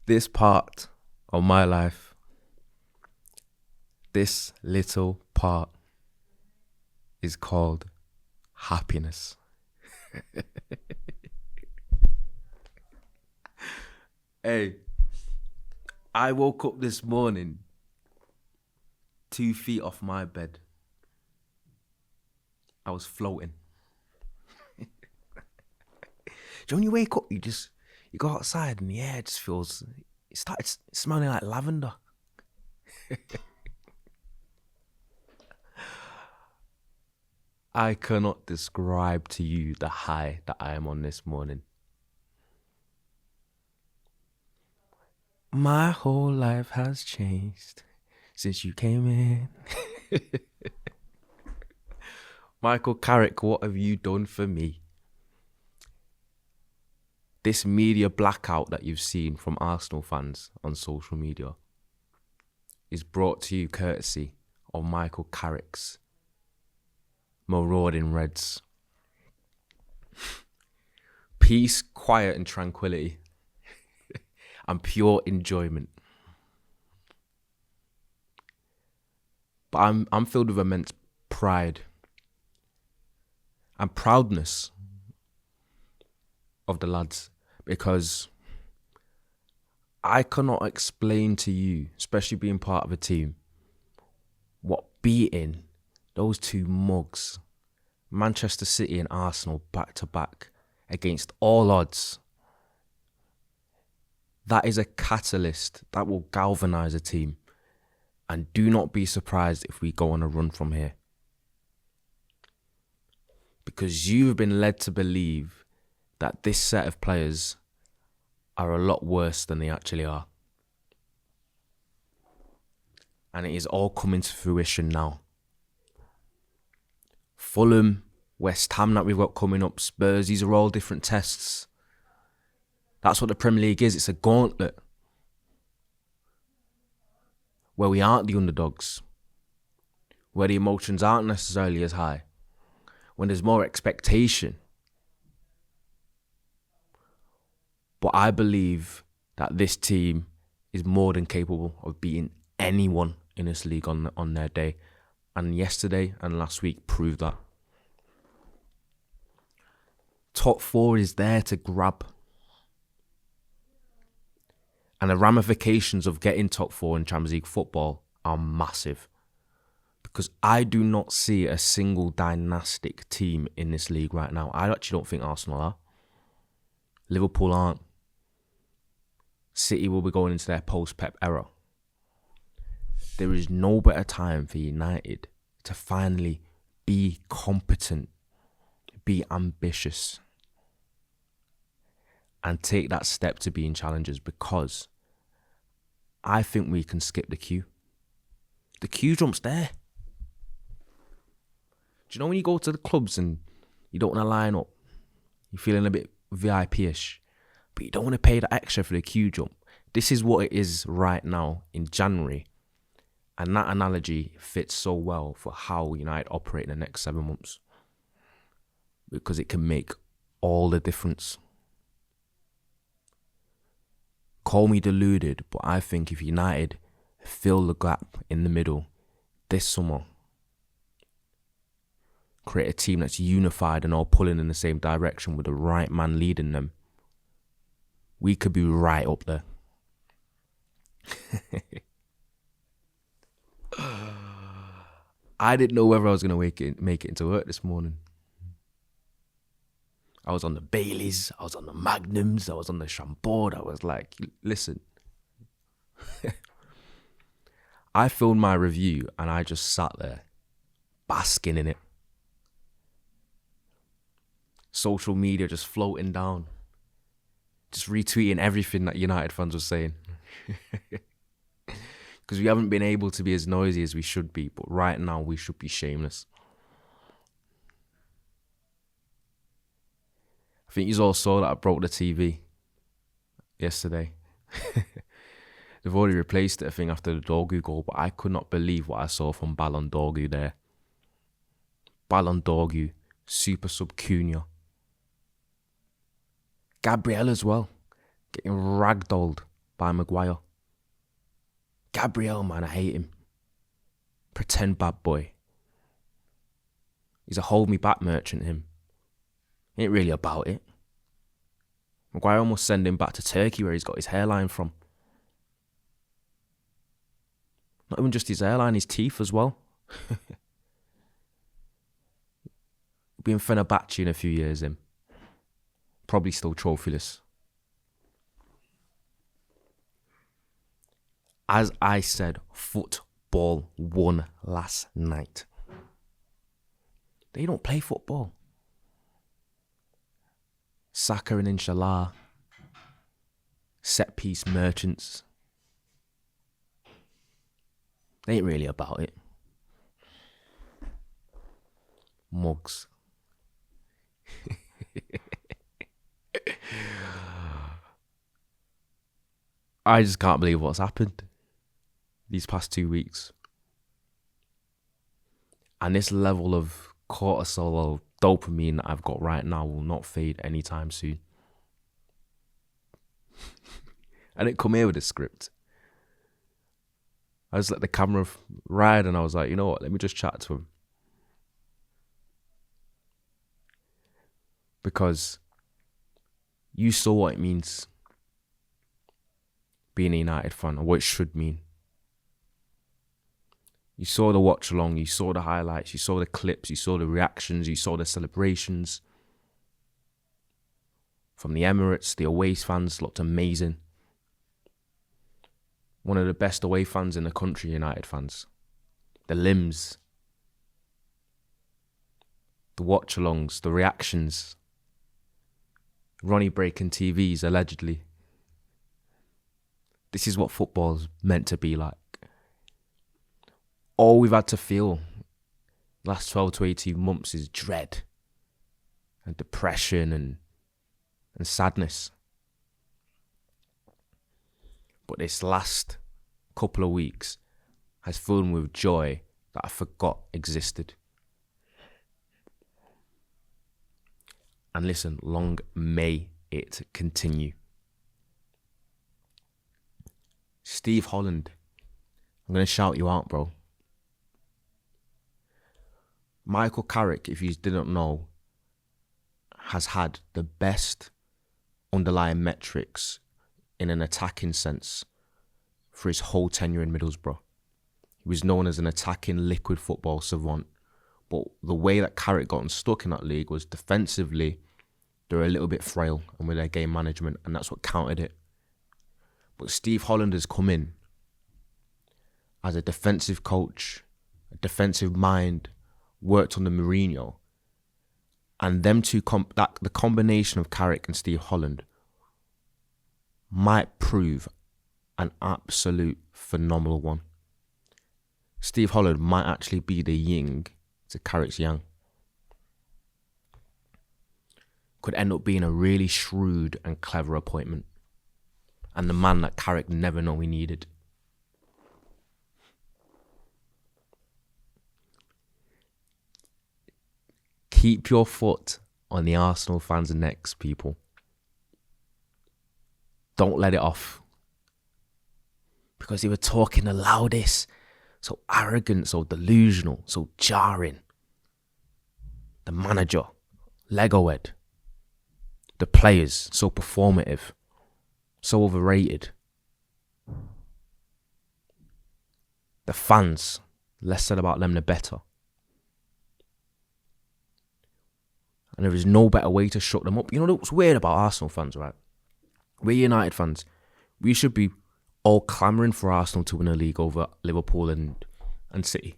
This part of my life, this little part, is called happiness. Hey, I woke up this morning 2 feet off my bed. I was floating. You know when you wake up, you go outside and the air just feels, it started smelling like lavender. I cannot describe to you the high that I am on this morning. My whole life has changed since you came in. Michael Carrick, what have you done for me? This media blackout that you've seen from Arsenal fans on social media is brought to you courtesy of Michael Carrick's marauding Reds. Peace, quiet and tranquility and pure enjoyment. But I'm filled with immense pride and proudness of the lads, because I cannot explain to you, especially being part of a team, what beating those two mugs, Manchester City and Arsenal, back to back against all odds. That is a catalyst that will galvanise a team. And do not be surprised if we go on a run from here. Because you've been led to believe that this set of players are a lot worse than they actually are. And it is all coming to fruition now. Fulham, West Ham that we've got coming up, Spurs, these are all different tests. That's what the Premier League is. It's a gauntlet where we aren't the underdogs, where the emotions aren't necessarily as high, when there's more expectation. But I believe that this team is more than capable of beating anyone in this league on their day. And yesterday and last week proved that. Top 4 is there to grab. And the ramifications of getting top 4 in Champions League football are massive. Because I do not see a single dynastic team in this league right now. I actually don't think Arsenal are. Liverpool aren't. City will be going into their post-Pep era. There is no better time for United to finally be competent, be ambitious, and take that step to being challengers, because I think we can skip the queue. The queue jump's there. Do you know when you go to the clubs and you don't want to line up, you're feeling a bit VIP-ish, but you don't want to pay the extra for the queue jump? This is what it is right now in January. And that analogy fits so well for how United operate in the next 7 months. Because it can make all the difference. Call me deluded, but I think if United fill the gap in the middle this summer, create a team that's unified and all pulling in the same direction with the right man leading them, we could be right up there. I didn't know whether I was going to make it into work this morning. I was on the Baileys, I was on the Magnums, I was on the Chambord. I was like, listen. I filmed my review and I just sat there basking in it. Social media just floating down. Just retweeting everything that United fans were saying. Because we haven't been able to be as noisy as we should be. But right now, we should be shameless. I think you all saw that I broke the TV yesterday. They've already replaced it, I think, after the Dorgu goal. But I could not believe what I saw from Ballon Dorgu there. Bryan Dorgu, super sub Cunha. Gabriel as well, getting ragdolled by Maguire. Gabriel, man, I hate him. Pretend bad boy. He's a hold me back merchant, him. Ain't really about it. Maguire almost send him back to Turkey where he's got his hairline from. Not even just his hairline, his teeth as well. Be in Fenerbahce in a few years, him. Probably still trophyless. As I said, football won last night. They don't play football. Saka and Inshallah. Set piece merchants. They ain't really about it. Mugs. I just can't believe what's happened these past 2 weeks. And this level of cortisol or dopamine that I've got right now will not fade anytime soon. I didn't come here with a script. I just let the camera ride and I was like, you know what, let me just chat to him. Because you saw what it means being a United fan and what it should mean. You saw the watch along, you saw the highlights, you saw the clips, you saw the reactions, you saw the celebrations. From the Emirates, the away fans looked amazing. One of the best away fans in the country, United fans. The limbs. The watch alongs, the reactions. Ronnie breaking TVs, allegedly. This is what football's meant to be like. All we've had to feel last 12 to 18 months is dread and depression and sadness. But this last couple of weeks has filled me with joy that I forgot existed. And listen, long may it continue. Steve Holland, I'm going to shout you out, bro. Michael Carrick, if you didn't know, has had the best underlying metrics in an attacking sense for his whole tenure in Middlesbrough. He was known as an attacking liquid football savant. But the way that Carrick got unstuck in that league was defensively, they were a little bit frail and with their game management, and that's what counted it. But Steve Holland has come in as a defensive coach, a defensive mind, worked under Merino, and them two, the combination of Carrick and Steve Holland might prove an absolute phenomenal one. Steve Holland might actually be the yin to Carrick's yang. Could end up being a really shrewd and clever appointment, and the man that Carrick never knew he needed. Keep your foot on the Arsenal fans' necks, people. Don't let it off. Because they were talking the loudest, so arrogant, so delusional, so jarring. The manager, Lego head. The players, so performative, so overrated. The fans, less said about them the better. And there is no better way to shut them up. You know what's weird about Arsenal fans, right? We're United fans. We should be all clamouring for Arsenal to win a league over Liverpool and City.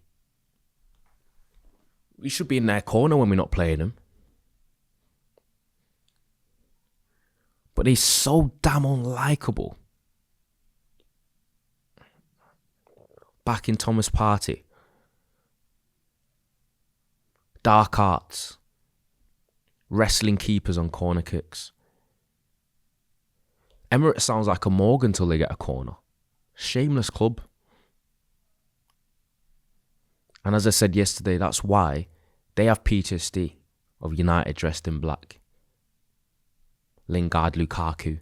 We should be in their corner when we're not playing them. But they're so damn unlikable. Back in Thomas Partey. Dark arts. Wrestling keepers on corner kicks. Emirates sounds like a morgue until they get a corner. Shameless club. And as I said yesterday, that's why They have PTSD of United dressed in black. Lingard, Lukaku,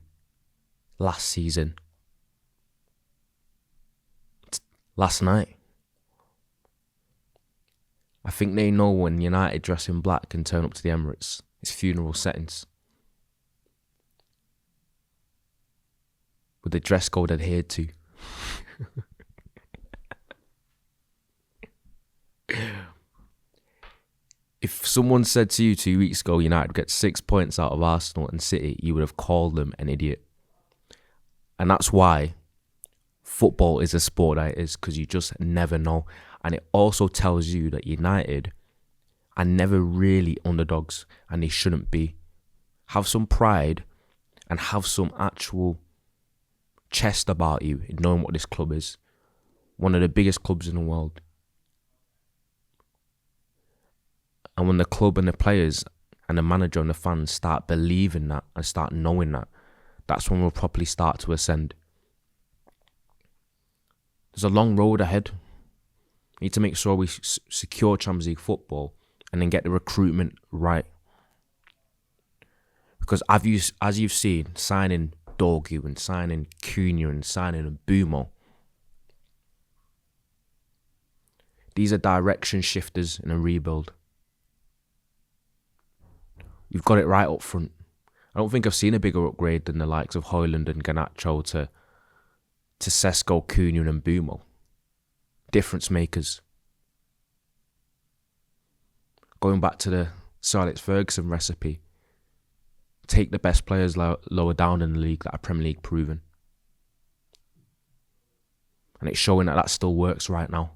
last season, last night. I think they know when United dress in black and turn up to the Emirates, it's funeral settings. With the dress code adhered to. If someone said to you 2 weeks ago United get 6 points out of Arsenal and City, you would have called them an idiot. And that's why football is a sport that it is, because you just never know. And it also tells you that United are never really underdogs, and they shouldn't be. Have some pride and have some actual chest about you in knowing what this club is. One of the biggest clubs in the world. And when the club and the players and the manager and the fans start believing that and start knowing that, that's when we'll properly start to ascend. There's a long road ahead. We need to make sure we secure Champions League football and then get the recruitment right. Because as you've seen, signing Dorgu and signing Cunha and signing Mbeumo, these are direction shifters in a rebuild. You've got it right up front. I don't think I've seen a bigger upgrade than the likes of Højlund and Garnacho to Sesko, Cunha and Mbeumo. Difference makers. Going back to the Sir Alex Ferguson recipe, take the best players lower down in the league that are Premier League proven. And it's showing that still works right now.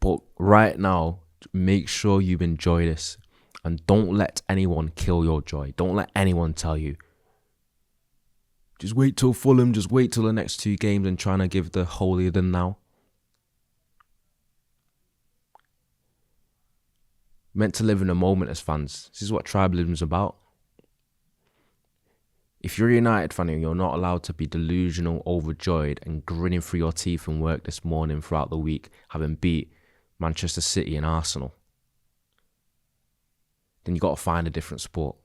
But right now, make sure you enjoy this and don't let anyone kill your joy. Don't let anyone tell you, just wait till Fulham, just wait till the next 2 games and trying to give the holier than now. Meant to live in a moment as fans. This is what tribalism is about. If you're a United fan, you're not allowed to be delusional, overjoyed and grinning through your teeth and work this morning throughout the week, having beat Manchester City and Arsenal. Then you've got to find a different sport.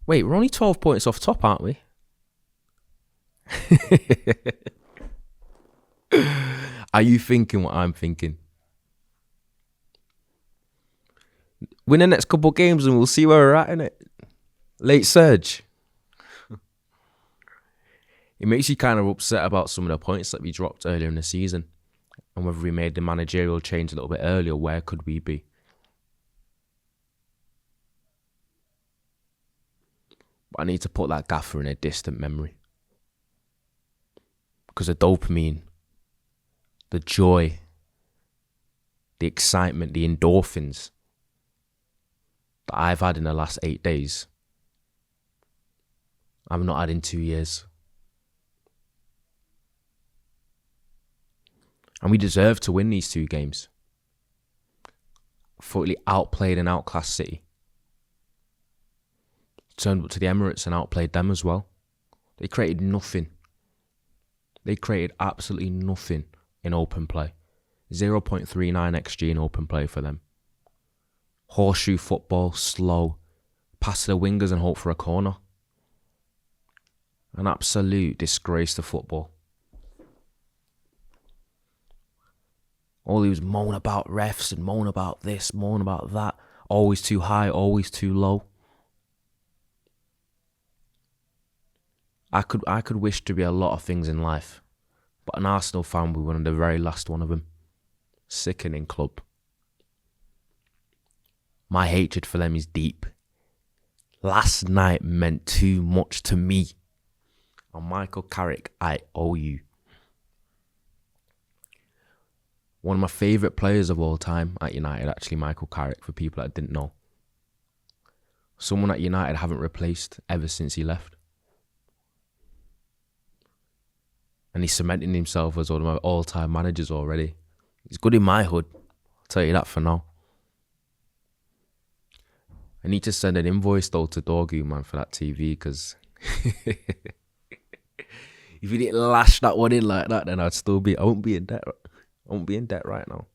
Wait, we're only 12 points off top, aren't we? Are you thinking what I'm thinking? Win the next couple of games and we'll see where we're at, innit? Late surge. It makes you kind of upset about some of the points that we dropped earlier in the season. And whether we made the managerial change a little bit earlier, where could we be? But I need to put that gaffer in a distant memory. Because the dopamine, the joy, the excitement, the endorphins that I've had in the last 8 days, I've not had in 2 years. And we deserve to win these 2 games. Fully outplayed and outclassed City. Turned up to the Emirates and outplayed them as well. They created nothing. They created absolutely nothing in open play. 0.39 XG in open play for them. Horseshoe football, slow. Pass to the wingers and hope for a corner. An absolute disgrace to football. All he was moan about refs and moan about this, moan about that. Always too high, always too low. I could wish to be a lot of things in life, but an Arsenal fan would be one of the very last one of them. Sickening club. My hatred for them is deep. Last night meant too much to me. And Michael Carrick, I owe you. One of my favourite players of all time at United, actually, Michael Carrick, for people that didn't know. Someone at United haven't replaced ever since he left. And he's cementing himself as one of my all-time managers already. He's good in my hood. I'll tell you that for now. I need to send an invoice though to Dorgu, man, for that TV, because if you didn't lash that one in like that, then I won't be in debt. I won't be in debt right now.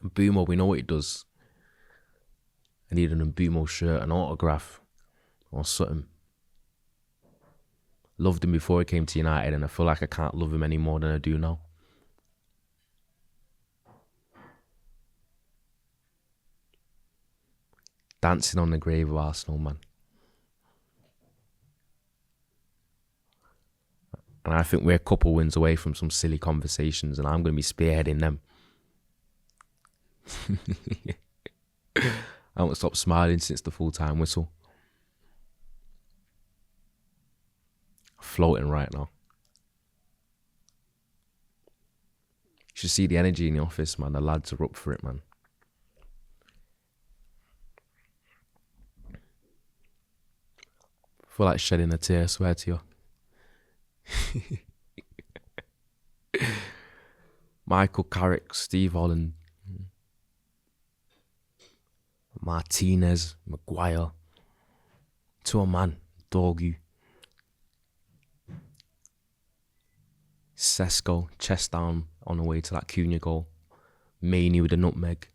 Mbeumo, we know what he does. I need an Mbeumo shirt, an autograph, or something. Loved him before he came to United, and I feel like I can't love him any more than I do now. Dancing on the grave of Arsenal, man. And I think we're a couple wins away from some silly conversations, and I'm going to be spearheading them. I haven't stopped smiling since the full-time whistle. Floating right now. You should see the energy in the office, man. The lads are up for it, man. I feel like shedding a tear, I swear to you. Michael Carrick, Steve Holland, Martínez, Maguire, to a man, Dorgu, Sesko, chest down on the way to that Cunha goal, Mainoo with a nutmeg.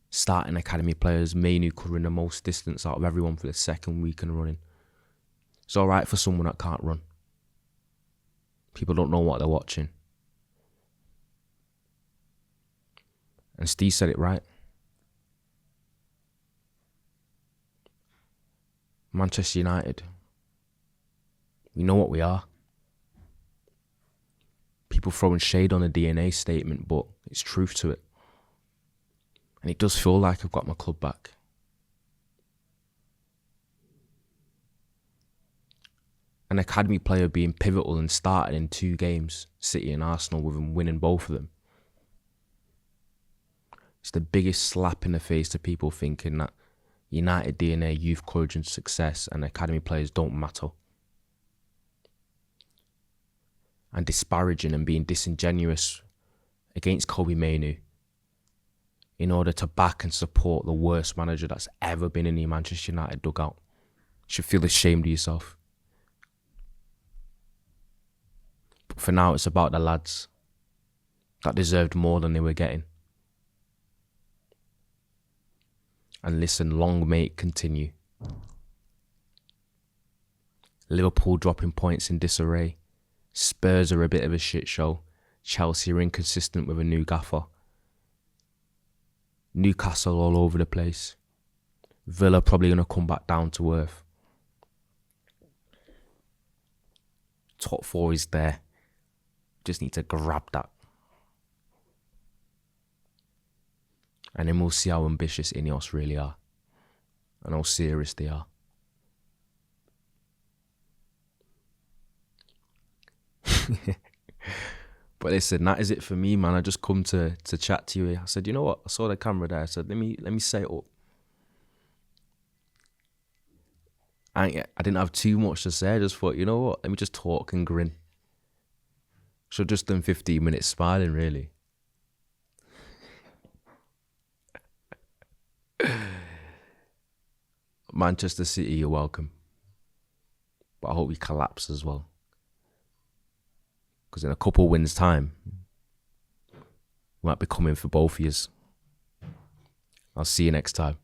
Starting academy players, Mainoo covering the most distance out of everyone for the second week and running. It's alright for someone that can't run. People don't know what they're watching. And Steve said it right. Manchester United, we know what we are. People throwing shade on the DNA statement, but it's truth to it. And it does feel like I've got my club back. An academy player being pivotal and starting in 2 games, City and Arsenal, with them winning both of them. It's the biggest slap in the face to people thinking that United DNA, youth courage and success and academy players don't matter. And disparaging and being disingenuous against Kobe Mainoo in order to back and support the worst manager that's ever been in the Manchester United dugout. You should feel ashamed of yourself. But for now, it's about the lads that deserved more than they were getting. And listen, long may it continue. Liverpool dropping points in disarray. Spurs are a bit of a shit show. Chelsea are inconsistent with a new gaffer. Newcastle all over the place. Villa probably going to come back down to earth. Top 4 is there. Just need to grab that. And then we'll see how ambitious Ineos really are. And how serious they are. But listen, that is it for me, man. I just come to chat to you. I said, you know what? I saw the camera there. I said, let me set it up. I didn't have too much to say. I just thought, you know what? Let me just talk and grin. So just done 15 minutes smiling, really. Manchester City, you're welcome. But I hope we collapse as well. Because in a couple wins' time, we might be coming for both of yous. I'll see you next time.